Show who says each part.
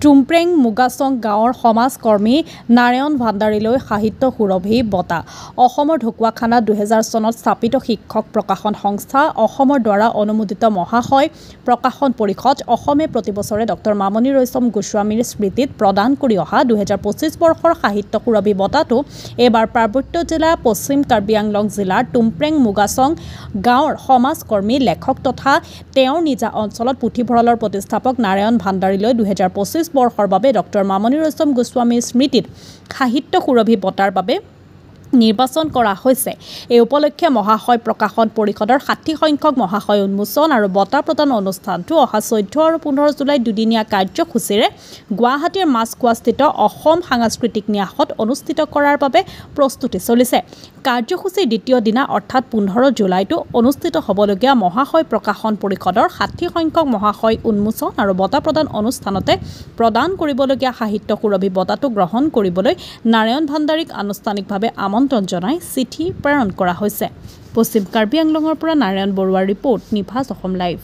Speaker 1: টুমপ্ৰেং মুগাচং গাঁৱৰ সমাজকৰ্মী নাৰায়ণ ভাণ্ডাৰীলৈ সাহিত্য সুৰভি বঁটা। অসমৰ ঢকুৱাখানাত 2000 চনত স্থাপিত শিক্ষক প্ৰকাশন সংস্থা অসমৰ দ্বাৰা অনুমোদিত মহাশয় প্ৰকাশন পৰিষদ অসমে প্ৰতিবছৰে ডক্টৰ মামণি ৰয়ছম গোস্বামীৰ স্মৃতিত প্ৰদান কৰি অহা 2025 বৰ্ষৰ সাহিত্য সুৰভি বঁটাটো এইবাৰ পাৰ্বত্য জিলা পশ্চিম কাৰ্বি আংলং জিলাৰ টুমপ্ৰেং মুগাচং গাঁৱৰ সমাজকৰ্মী লেখক তথা তেওঁৰ নিজা অঞ্চলত পুথিভঁৰালৰ প্ৰতিষ্ঠাপক নাৰায়ণ ভাণ্ডাৰীলৈ 2025 বৰ্ষৰ বাবে ডক্টৰ মামণি ৰয়ছম গোস্বামীৰ স্মৃতিত সাহিত্য সুৰভি বঁটাৰ বাবে নিৰ্বাচন কৰা হৈছে। এই উপলক্ষে মহাশয় প্ৰকাশন পৰিষদৰ 60 সংখ্যক মহাশয় উন্মোচন আৰু বঁটা প্ৰদান অনুষ্ঠানটো অহা 14 আৰু 15 জুলাই দুদিনীয়া কাৰ্যসূচীৰে গুৱাহাটীৰ মাছখোৱাস্থিত অসম সাংস্কৃতিক ন্যাসত অনুষ্ঠিত কৰাৰ বাবে প্ৰস্তুতি চলিছে। কাৰ্যসূচীৰ দ্বিতীয় দিনা অৰ্থাৎ 15 জুলাইতো অনুষ্ঠিত হ'বলগীয়া মহাশয় প্ৰকাশন পৰিষদৰ 60 সংখ্যক মহাশয় উন্মোচন আৰু বঁটা প্ৰদান অনুষ্ঠানতে প্ৰদান কৰিবলগীয়া সাহিত্য সুৰভি বঁটাটো গ্ৰহণ কৰিবলৈ নাৰায়ণ ভাণ্ডাৰীক আনুষ্ঠানিকভাৱে আমন্ত্ৰণ জনাই চিঠি প্ৰেৰণ কৰা হৈছে। পশ্চিম কাৰ্বি আংলঙৰ পৰা নাৰায়ণ বৰুৱাৰ ৰিপৰ্ট, নিভাজ অসম লাইভ।